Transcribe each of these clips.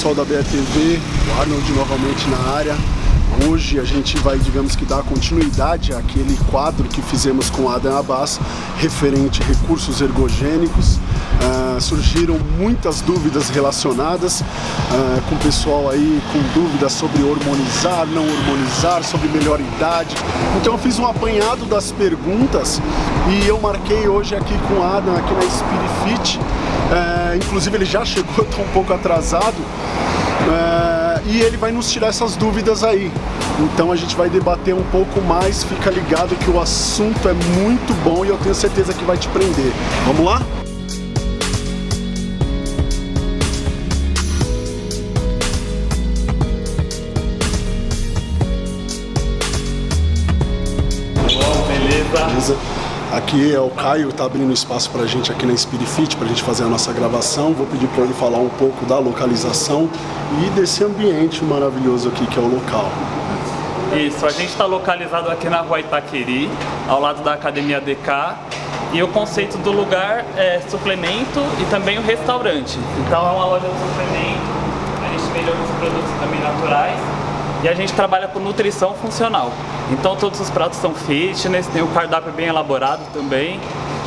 pessoal da BRTV, o Arnold novamente na área. Hoje a gente vai, digamos que, dar continuidade àquele quadro que fizemos com Adam Abbas, referente a recursos ergogênicos. Surgiram muitas dúvidas relacionadas com o pessoal aí com dúvidas sobre hormonizar, não hormonizar, sobre melhor idade. Então eu fiz um apanhado das perguntas e eu marquei hoje aqui com o Adam, aqui na Spirit Fit. Inclusive ele já chegou, está um pouco atrasado. E ele vai nos tirar essas dúvidas aí. Então a gente vai debater um pouco mais, fica ligado que o assunto é muito bom e eu tenho certeza que vai te prender. Vamos lá? Beleza? Aqui é o Caio, tá abrindo espaço pra gente aqui na Spirit Fit, pra gente fazer a nossa gravação. Vou pedir pra ele falar um pouco da localização e desse ambiente maravilhoso aqui que é o local. Isso, a gente está localizado aqui na Rua Itaqueri, ao lado da Academia DK. E o conceito do lugar é suplemento e também o restaurante. Então é uma loja de suplemento, a gente vende alguns produtos também naturais. E a gente trabalha com nutrição funcional. Então todos os pratos são fitness, tem o cardápio bem elaborado também,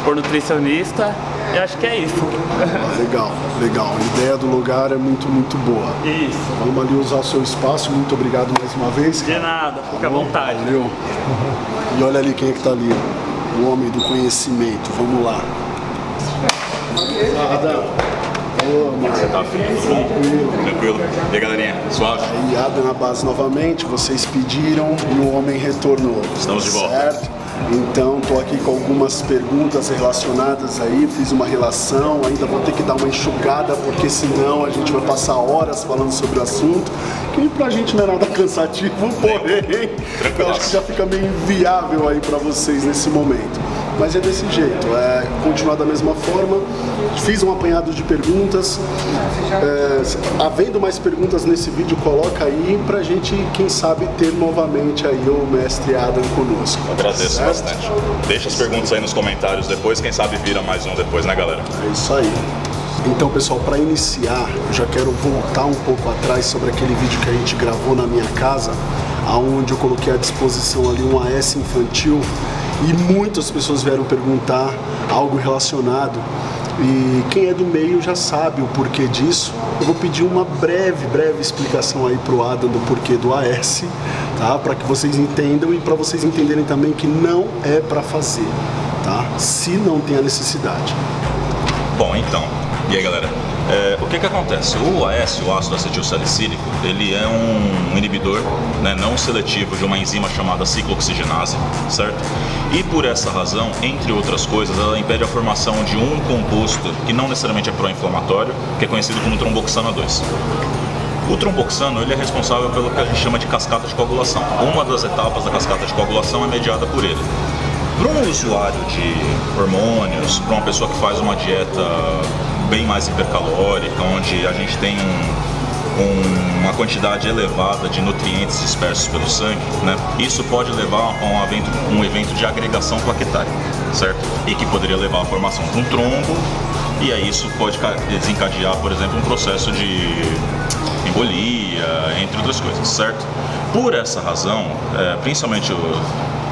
por nutricionista. E acho que é isso. Legal, legal. A ideia do lugar é muito boa. Isso. Vamos ali usar o seu espaço. Muito obrigado mais uma vez. De nada, fica à vontade. Valeu. E olha ali quem é que tá ali. O homem do conhecimento. Vamos lá. Adam. Você tá tranquilo? E aí, galerinha, suave? E Adam Abbas novamente, vocês pediram e o homem retornou. Estamos de volta. Certo? Então, estou aqui com algumas perguntas relacionadas aí, fiz uma relação, ainda vou ter que dar uma enxugada, porque senão a gente vai passar horas falando sobre o assunto, que pra gente não é nada cansativo, porém, eu acho que já fica meio inviável aí pra vocês nesse momento. Mas é desse jeito, continuar da mesma forma. Fiz um apanhado de perguntas. Havendo mais perguntas nesse vídeo, coloca aí pra gente, quem sabe, ter novamente aí o mestre Adam conosco. Agradeço bastante. Deixa as perguntas aí nos comentários depois, quem sabe vira mais um depois, né, galera? É isso aí. Então, pessoal, para iniciar, eu já quero voltar um pouco atrás sobre aquele vídeo que a gente gravou na minha casa, aonde eu coloquei à disposição ali um AS infantil e muitas pessoas vieram perguntar algo relacionado. E quem é do meio já sabe o porquê disso. Eu vou pedir uma breve explicação aí pro Adam do porquê do AS, tá? Para que vocês entendam e para vocês entenderem também que não é para fazer, tá? Se não tem a necessidade. Bom, então, e aí, galera? O que acontece? O AS, o ácido acetil salicílico, ele é um inibidor, né, não seletivo de uma enzima chamada ciclooxigenase, certo? E por essa razão, entre outras coisas, ela impede a formação de um composto que não necessariamente é pró-inflamatório, que é conhecido como tromboxano 2. O tromboxano ele é responsável pelo que a gente chama de cascata de coagulação. Uma das etapas da cascata de coagulação é mediada por ele. Para um usuário de hormônios, para uma pessoa que faz uma dieta bem mais hipercalórica, onde a gente tem uma quantidade elevada de nutrientes dispersos pelo sangue, né? Isso pode levar a um evento de agregação plaquetária, certo? E que poderia levar à formação de um trombo, e aí isso pode desencadear, por exemplo, um processo de embolia, entre outras coisas, certo? Por essa razão, principalmente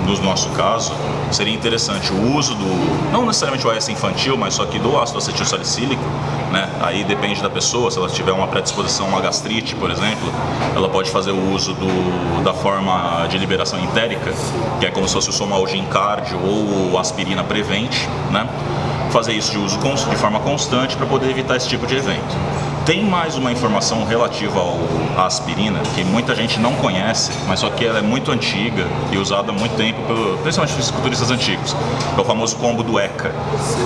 no nosso caso, seria interessante o uso não necessariamente o AS infantil, mas só que do ácido acetil salicílico, né? Aí depende da pessoa, se ela tiver uma predisposição a uma gastrite, por exemplo, ela pode fazer o uso da forma de liberação entérica, que é como se fosse o Somalgin Cardio ou o aspirina Prevent, né? Fazer isso de forma constante para poder evitar esse tipo de evento. Tem mais uma informação relativa à aspirina, que muita gente não conhece, mas só que ela é muito antiga e usada há muito tempo, principalmente pelos fisiculturistas antigos. É o famoso combo do ECA,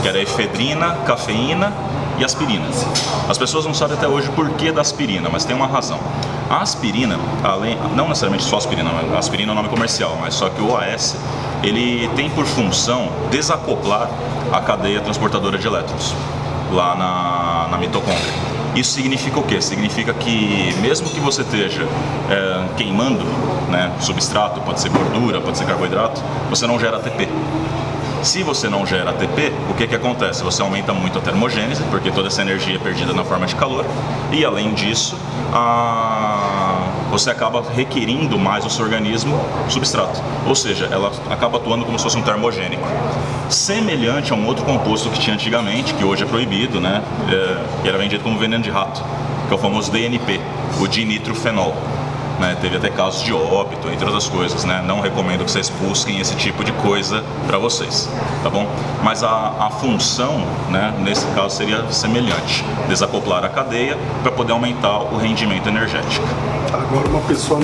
que era efedrina, cafeína e aspirina. As pessoas não sabem até hoje o porquê da aspirina, mas tem uma razão. A aspirina, não necessariamente só aspirina, a aspirina é o nome comercial, mas só que o AS, ele tem por função desacoplar a cadeia transportadora de elétrons lá na mitocôndria. Isso significa o quê? Significa que mesmo que você esteja queimando, né, substrato, pode ser gordura, pode ser carboidrato, você não gera ATP. Se você não gera ATP, o que acontece? Você aumenta muito a termogênese, porque toda essa energia é perdida na forma de calor, e além disso, você acaba requerindo mais do seu organismo substrato, ou seja, ela acaba atuando como se fosse um termogênico, semelhante a um outro composto que tinha antigamente, que hoje é proibido, né? E era vendido como veneno de rato, que é o famoso DNP, o dinitrofenol. Né, teve até casos de óbito, entre outras coisas, né? Não recomendo que vocês busquem esse tipo de coisa para vocês, tá bom? Mas a função, né, nesse caso seria semelhante, desacoplar a cadeia para poder aumentar o rendimento energético. Agora uma pessoa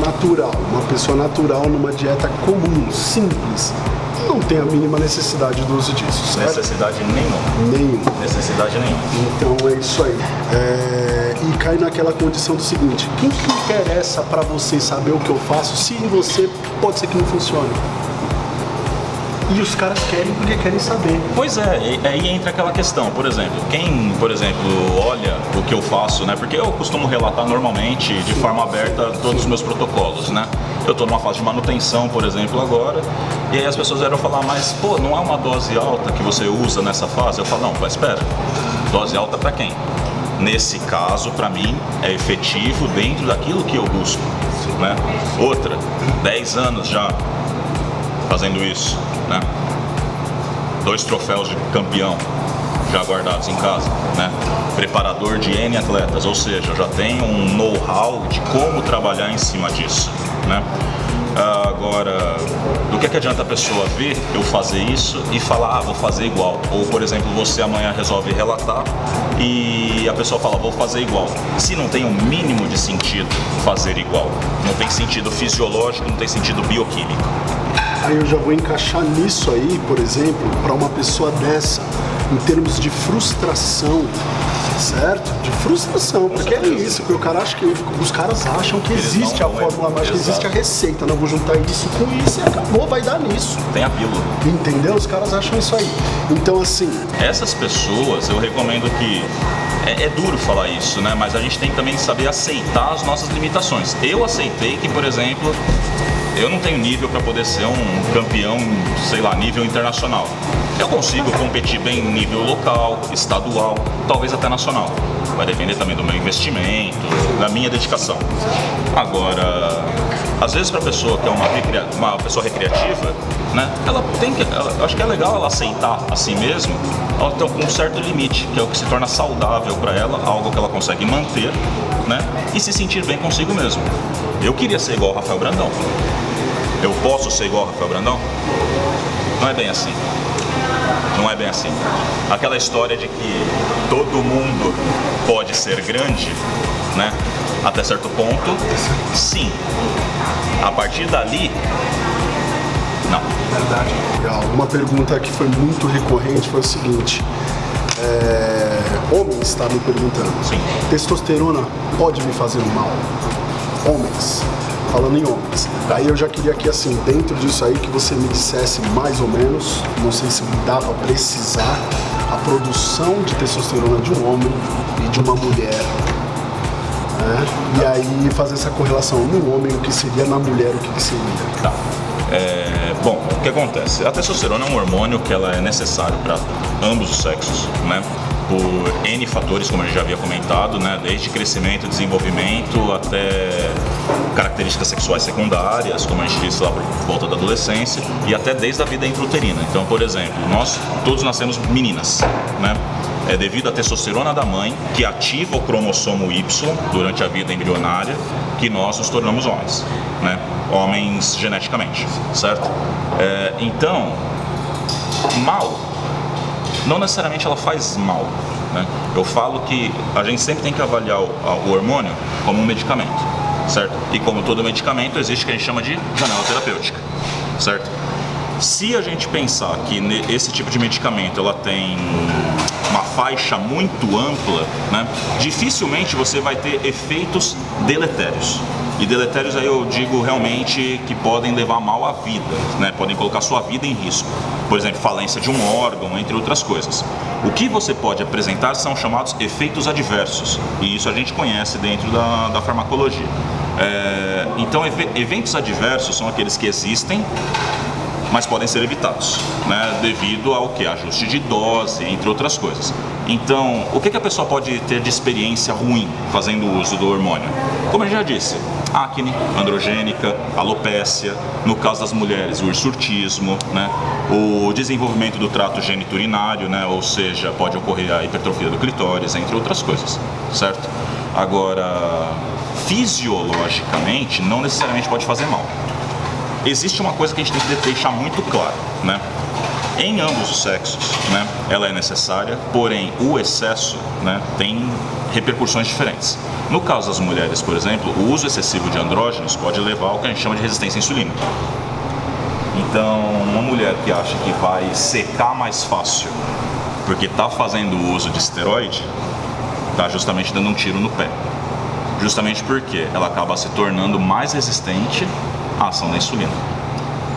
natural numa dieta comum, simples, não tem a mínima necessidade do uso disso, certo? Necessidade nenhuma. Necessidade nenhuma. Então é isso aí. E cai naquela condição do seguinte: quem que interessa para você saber o que eu faço se em você pode ser que não funcione? E os caras querem porque querem saber. Pois é, aí entra aquela questão, por exemplo, quem, olha o que eu faço, né? Porque eu costumo relatar normalmente, de forma aberta, todos os meus protocolos, né? Eu estou numa fase de manutenção, por exemplo, agora, e aí as pessoas vieram falar, mas, pô, não há uma dose alta que você usa nessa fase? Eu falo, não, mas espera, dose alta para quem? Nesse caso, para mim, é efetivo dentro daquilo que eu busco, né? Outra, 10 anos já fazendo isso, né? 2 troféus de campeão já guardados em casa, né? Preparador de N atletas, ou seja, já tenho um know-how de como trabalhar em cima disso, né? Agora, do que adianta a pessoa ver eu fazer isso e falar, vou fazer igual? Ou, por exemplo, você amanhã resolve relatar e a pessoa fala, vou fazer igual. Se não tem o mínimo de sentido fazer igual, não tem sentido fisiológico, não tem sentido bioquímico. Aí eu já vou encaixar nisso aí, por exemplo, para uma pessoa dessa, em termos de frustração, certo? De frustração, porque é isso, que o cara acha que os caras acham que existe a fórmula mágica, existe a receita, não vou juntar isso com isso e acabou, vai dar nisso. Tem a pílula. Entendeu? Os caras acham isso aí. Então assim, essas pessoas, eu recomendo que é duro falar isso, né? Mas a gente tem que também saber aceitar as nossas limitações. Eu aceitei que, por exemplo, eu não tenho nível para poder ser um campeão, sei lá, nível internacional. Eu consigo competir bem em nível local, estadual, talvez até nacional. Vai depender também do meu investimento, da minha dedicação. Agora, às vezes para a pessoa que é uma pessoa recreativa, né, acho que é legal ela aceitar a si mesma, ela tem um certo limite, que é o que se torna saudável para ela, algo que ela consegue manter, né, e se sentir bem consigo mesmo. Eu queria ser igual ao Rafael Brandão. Eu posso ser igual ao Rafael Brandão? Não é bem assim. Não é bem assim. Aquela história de que todo mundo pode ser grande, né? Até certo ponto, sim. A partir dali, não. Verdade. Legal. Uma pergunta que foi muito recorrente foi o seguinte: homens está me perguntando. Sim. Testosterona pode me fazer mal? Homens. Falando em homens. Aí eu já queria que, assim, dentro disso aí, que você me dissesse mais ou menos, não sei se dá pra precisar, a produção de testosterona de um homem e de uma mulher, né? E aí fazer essa correlação no homem, o que seria, na mulher, o que seria. Tá. Bom, o que acontece? A testosterona é um hormônio que ela é necessário para ambos os sexos, né? Por N fatores, como a gente já havia comentado, né? Desde crescimento, desenvolvimento, até características sexuais secundárias, como a gente disse lá por volta da adolescência, e até desde a vida intrauterina. Então, por exemplo, nós todos nascemos meninas, né? É devido à testosterona da mãe, que ativa o cromossomo Y durante a vida embrionária, que nós nos tornamos homens, né? Homens geneticamente, certo? Então, mal, não necessariamente ela faz mal, né? Eu falo que a gente sempre tem que avaliar o hormônio como um medicamento, certo? E como todo medicamento, existe o que a gente chama de janela terapêutica, certo? Se a gente pensar que esse tipo de medicamento ela tem uma faixa muito ampla, né, dificilmente você vai ter efeitos deletérios. E deletérios aí eu digo realmente que podem levar mal à vida, né, podem colocar sua vida em risco. Por exemplo, falência de um órgão, entre outras coisas. O que você pode apresentar são chamados efeitos adversos, e isso a gente conhece dentro da farmacologia. Então, eventos adversos são aqueles que existem mas podem ser evitados, né, devido ao que? Ajuste de dose, entre outras coisas. Então, o que a pessoa pode ter de experiência ruim fazendo uso do hormônio? Como eu já disse, acne androgênica, alopécia, no caso das mulheres, o hirsutismo, né, o desenvolvimento do trato geniturinário, né, ou seja, pode ocorrer a hipertrofia do clitóris, entre outras coisas, certo? Agora, fisiologicamente, não necessariamente pode fazer mal. Existe uma coisa que a gente tem que deixar muito claro, né? Em ambos os sexos, né, ela é necessária, porém o excesso, né, tem repercussões diferentes. No caso das mulheres, por exemplo, o uso excessivo de andrógenos pode levar ao que a gente chama de resistência insulínica. Então, uma mulher que acha que vai secar mais fácil porque está fazendo o uso de esteroide, está justamente dando um tiro no pé. Justamente porque ela acaba se tornando mais resistente à ação da insulina,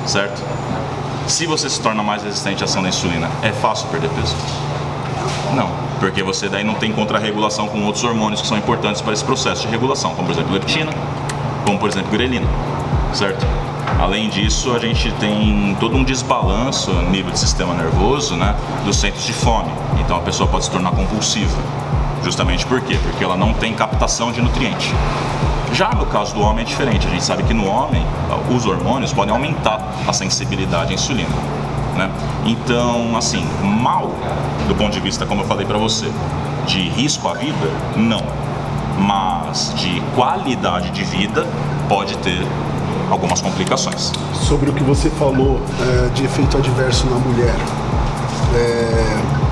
certo? Se você se torna mais resistente à ação da insulina, é fácil perder peso? Não, porque você daí não tem contrarregulação com outros hormônios que são importantes para esse processo de regulação, como por exemplo leptina, como por exemplo grelina, certo? Além disso, a gente tem todo um desbalanço no nível de sistema nervoso, né, dos centros de fome. Então a pessoa pode se tornar compulsiva. Justamente por quê? Porque ela não tem captação de nutriente. Já no caso do homem é diferente. A gente sabe que no homem os hormônios podem aumentar a sensibilidade à insulina, né? Então, assim, mal do ponto de vista, como eu falei para você, de risco à vida, não. Mas de qualidade de vida pode ter algumas complicações. Sobre o que você falou de efeito adverso na mulher,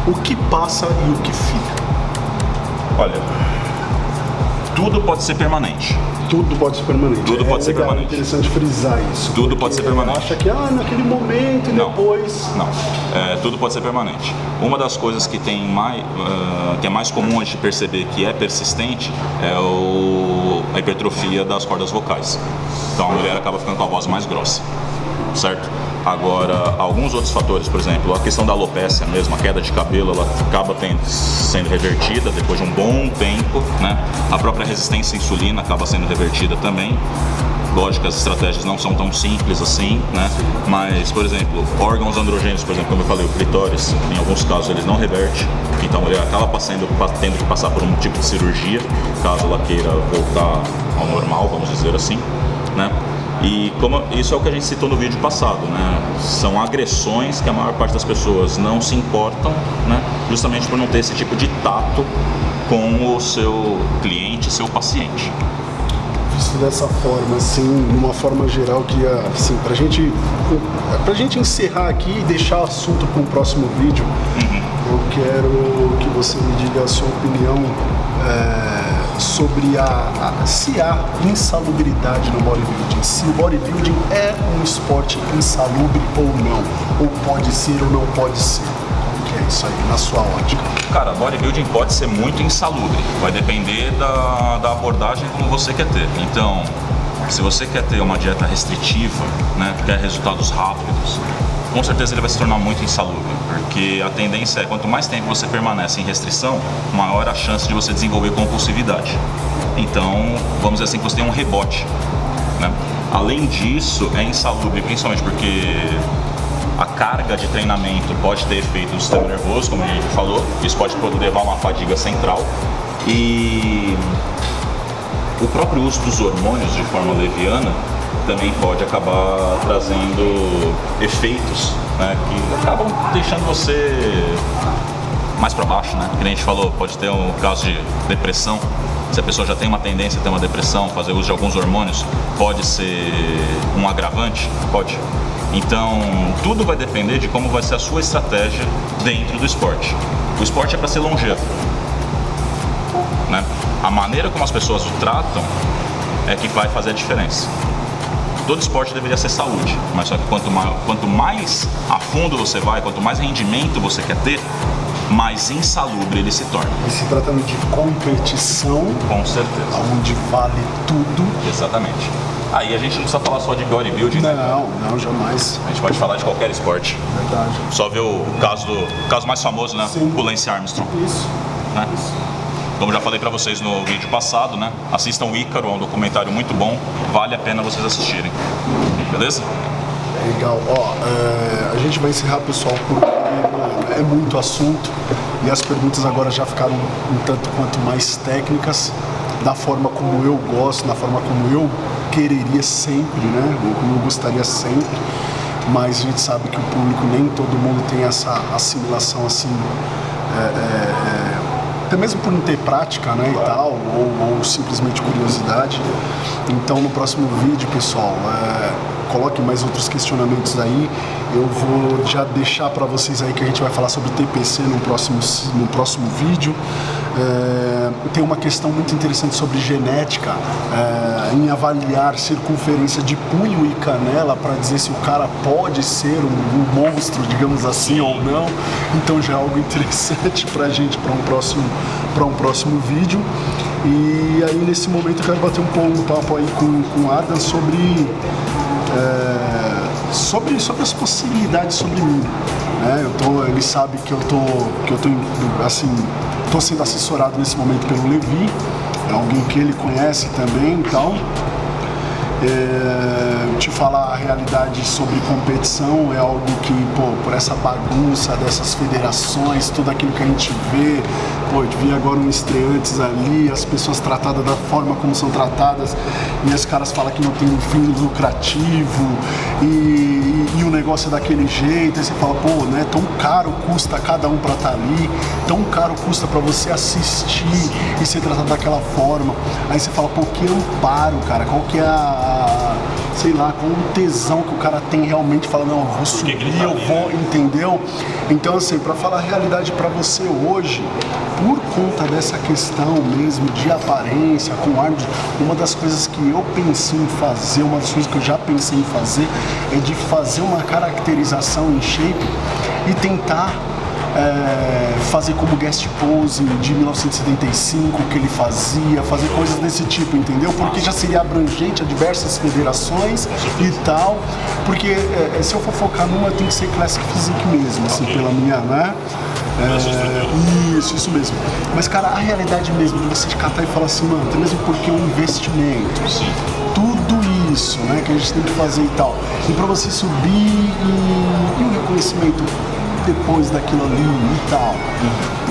o que passa e o que fica? Olha, tudo pode ser permanente. Tudo pode ser permanente. Tudo pode ser permanente. É interessante frisar isso. Tudo pode ser permanente. Acha que naquele momento e não, depois... Não, tudo pode ser permanente. Uma das coisas que tem que é mais comum a gente perceber que é persistente é a hipertrofia das cordas vocais. Então a mulher acaba ficando com a voz mais grossa, certo? Agora, alguns outros fatores, por exemplo, a questão da alopécia mesmo, a queda de cabelo, ela acaba sendo revertida depois de um bom tempo, né? A própria resistência à insulina acaba sendo revertida também. Lógico que as estratégias não são tão simples assim, né? Mas, por exemplo, órgãos androgênicos, por exemplo, como eu falei, o clitóris, em alguns casos eles não revertem, então a mulher acaba tendo que passar por um tipo de cirurgia, caso ela queira voltar ao normal, vamos dizer assim, né? E isso é o que a gente citou no vídeo passado, né? São agressões que a maior parte das pessoas não se importam, né? Justamente por não ter esse tipo de tato com o seu cliente, seu paciente. Visto dessa forma, assim, de uma forma geral, que assim, pra gente encerrar aqui e deixar o assunto para um próximo vídeo, eu quero que você me diga a sua opinião sobre se há insalubridade no bodybuilding, se o bodybuilding é um esporte insalubre ou não, ou pode ser ou não pode ser. Como que é isso aí, na sua ótica? Cara, bodybuilding pode ser muito insalubre, vai depender da abordagem como você quer ter. Então, se você quer ter uma dieta restritiva, né, quer resultados rápidos, com certeza ele vai se tornar muito insalubre, porque a tendência é quanto mais tempo você permanece em restrição, maior a chance de você desenvolver compulsividade. Então, vamos dizer assim, que você tem um rebote, né? Além disso, é insalubre, principalmente porque a carga de treinamento pode ter efeito no sistema nervoso, como a gente falou, isso pode levar a uma fadiga central, e o próprio uso dos hormônios de forma leviana também pode acabar trazendo efeitos, né, que acabam deixando você mais para baixo, né? Como a gente falou, pode ter um caso de depressão. Se a pessoa já tem uma tendência a ter uma depressão, fazer uso de alguns hormônios pode ser um agravante? Pode. Então, tudo vai depender de como vai ser a sua estratégia dentro do esporte. O esporte é para ser longevo, né? A maneira como as pessoas o tratam é que vai fazer a diferença. Todo esporte deveria ser saúde, mas só que quanto mais a fundo você vai, quanto mais rendimento você quer ter, mais insalubre ele se torna. E se tratando de competição, com certeza, onde vale tudo. Exatamente. Aí a gente não precisa falar só de bodybuilding, não, né? Não, jamais. A gente pode falar de qualquer esporte. Verdade. Só ver o caso mais famoso, né? Sim. O Lance Armstrong. Isso. Né? Isso. Como já falei pra vocês no vídeo passado, né? Assistam o Ícaro, é um documentário muito bom, vale a pena vocês assistirem. Beleza? É Legal. Ó, a gente vai encerrar, pessoal, porque é muito assunto e as perguntas agora já ficaram um tanto quanto mais técnicas, da forma como eu gosto, da forma como eu quereria sempre, né? Como eu gostaria sempre. Mas a gente sabe que o público, nem todo mundo tem essa assimilação assim, até mesmo por não ter prática, né, e tal, ou simplesmente curiosidade. Então no próximo vídeo, pessoal, coloque mais outros questionamentos aí. Eu vou já deixar para vocês aí que a gente vai falar sobre TPC no próximo vídeo. Tem uma questão muito interessante sobre genética, em avaliar circunferência de punho e canela para dizer se o cara pode ser um monstro, digamos assim, ou não. Então já é algo interessante pra gente para um próximo vídeo. E aí nesse momento eu quero bater um papo aí com o Adam sobre as possibilidades sobre mim, né? Ele sabe que eu tô assim, tô sendo assessorado nesse momento pelo Levi, é alguém que ele conhece também, então te falar a realidade sobre competição é algo que, por essa bagunça dessas federações, tudo aquilo que a gente vê, eu vi agora um estreantes ali, as pessoas tratadas da forma como são tratadas, e os caras falam que não tem um fim lucrativo, e o negócio é daquele jeito, aí você fala, né, tão caro custa cada um pra estar ali, tão caro custa pra você assistir e ser tratado daquela forma, aí você fala, que amparo, cara, qual que é sei lá, com o tesão que o cara tem realmente, fala, não, eu vou subir, eu vou, entendeu? Então, assim, pra falar a realidade pra você hoje, por conta dessa questão mesmo de aparência, com ar, uma das coisas que eu pensei em fazer, uma das coisas que eu já pensei em fazer, é de fazer uma caracterização em shape e tentar fazer como guest pose de 1975 que ele fazia, fazer coisas desse tipo, entendeu? Porque já seria abrangente a diversas federações e tal, porque se eu for focar numa, tem que ser Classic Physique mesmo, assim, pela minha, né? Isso mesmo. Mas, cara, a realidade mesmo de você catar e falar assim, mano, até mesmo porque é um investimento, tudo isso, né, que a gente tem que fazer e tal, e pra você subir e o reconhecimento depois daquilo ali e tal,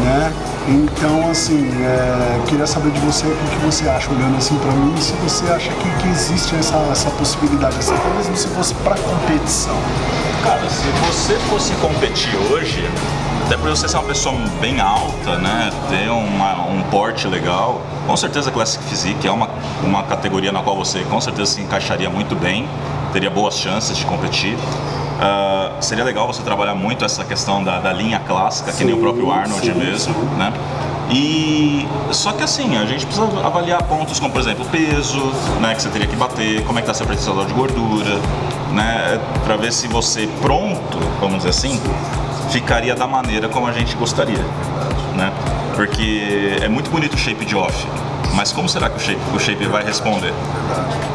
né? Então, assim, queria saber de você o que você acha, olhando assim pra mim, se você acha que existe essa possibilidade, assim, até mesmo se fosse pra competição. Cara, se você fosse competir hoje, até por você ser uma pessoa bem alta, né, ter um porte legal, com certeza Classic Physique é uma categoria na qual você com certeza se encaixaria muito bem, teria boas chances de competir. Seria legal você trabalhar muito essa questão da linha clássica, que nem o próprio Arnold mesmo, né? E só que assim, a gente precisa avaliar pontos como, por exemplo, o peso, né, que você teria que bater, como é que está seu percentual de gordura, né, para ver se você pronto, vamos dizer assim, ficaria da maneira como a gente gostaria, né? Porque é muito bonito o shape de off, mas como será que o shape vai responder,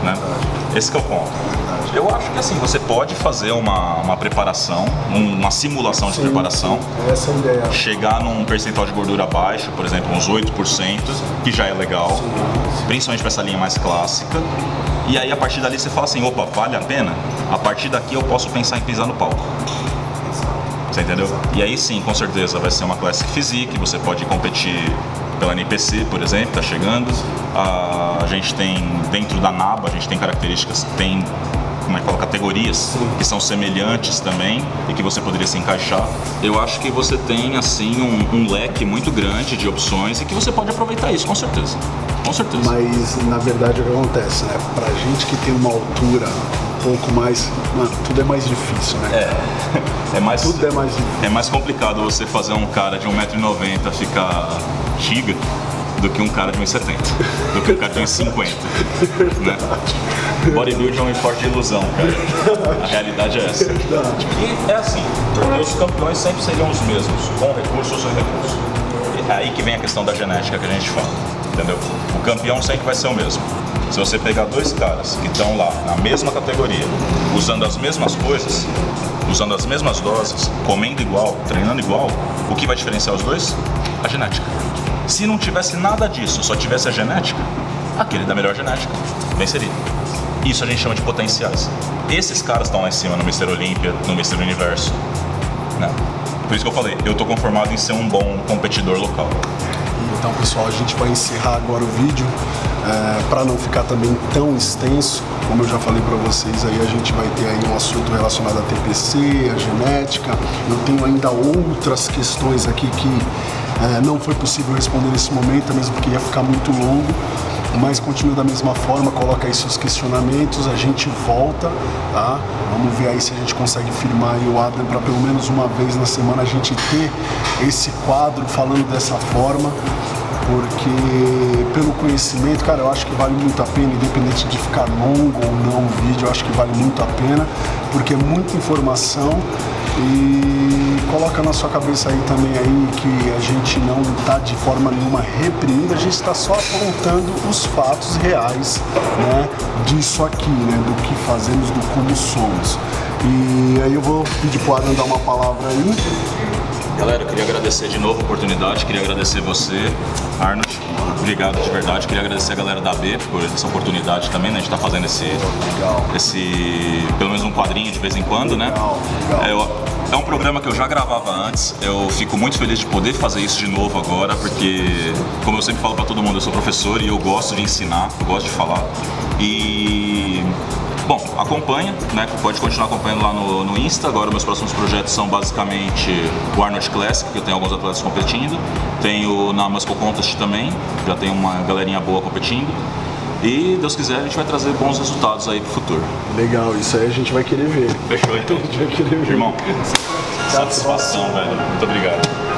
né? Esse que é o ponto. Eu acho que assim, você pode fazer uma preparação, uma simulação de preparação, essa é a ideia. Chegar num percentual de gordura baixo, por exemplo, uns 8%, que já é legal, principalmente para essa linha mais clássica. E aí a partir dali você fala assim, opa, vale a pena? A partir daqui eu posso pensar em pisar no palco. Você entendeu? E aí sim, com certeza, vai ser uma Classic Physique, você pode competir pela NPC, por exemplo, tá chegando. A gente tem, dentro da NABA, a gente tem características, tem categorias que são semelhantes também e que você poderia se encaixar. Eu acho que você tem assim um leque muito grande de opções e que você pode aproveitar isso, com certeza. Com certeza. Mas na verdade o que acontece, né? Pra gente que tem uma altura um pouco mais, mano, tudo é mais difícil, né? Tudo é mais difícil. É mais complicado você fazer um cara de 1,90 m ficar giga do que um cara de 1,70 m, do que um cara de 1,50 m, né? Bodybuilding é um esporte de ilusão, cara. A realidade é essa. E é assim, porque os campeões sempre seriam os mesmos, com recurso ou sem recurso. É aí que vem a questão da genética que a gente fala, entendeu? O campeão sempre vai ser o mesmo. Se você pegar dois caras que estão lá na mesma categoria, usando as mesmas coisas, usando as mesmas doses, comendo igual, treinando igual, o que vai diferenciar os dois? A genética. Se não tivesse nada disso, só tivesse a genética, aquele da melhor genética venceria. Isso a gente chama de potenciais. Esses caras estão lá em cima no Mr. Olímpia, no Mr. Universo, né? Por isso que eu falei, eu tô conformado em ser um bom competidor local. Então, pessoal, a gente vai encerrar agora o vídeo para não ficar também tão extenso. Como eu já falei para vocês, aí a gente vai ter aí um assunto relacionado à TPC, à genética. Eu tenho ainda outras questões aqui que não foi possível responder nesse momento, mesmo porque ia ficar muito longo. Mas continua da mesma forma, coloca aí seus questionamentos, a gente volta, tá? Vamos ver aí se a gente consegue firmar aí o Adam para pelo menos uma vez na semana a gente ter esse quadro falando dessa forma, porque pelo conhecimento, cara, eu acho que vale muito a pena, independente de ficar longo ou não o vídeo, eu acho que vale muito a pena, porque é muita informação e coloca na sua cabeça aí também aí que a gente não está de forma nenhuma reprimindo, a gente está só apontando os fatos reais, né, disso aqui, né, do que fazemos, do como somos. E aí eu vou pedir pro Adam dar uma palavra aí. Galera, eu queria agradecer de novo a oportunidade, queria agradecer você, Arnold, obrigado de verdade, queria agradecer a galera da AB por essa oportunidade também, né? A gente tá fazendo esse pelo menos um quadrinho de vez em quando, né? É um programa que eu já gravava antes, eu fico muito feliz de poder fazer isso de novo agora, porque, como eu sempre falo pra todo mundo, eu sou professor e eu gosto de ensinar, eu gosto de falar. E... bom, acompanha, né? Pode continuar acompanhando lá no Insta. Agora meus próximos projetos são basicamente o Arnold Classic, que eu tenho alguns atletas competindo. Tenho na Muscle Contest também, já tem uma galerinha boa competindo. E, Deus quiser, a gente vai trazer bons resultados aí pro futuro. Legal, isso aí a gente vai querer ver. Fechou então? A gente vai querer ver. Irmão, satisfação, velho. Muito obrigado.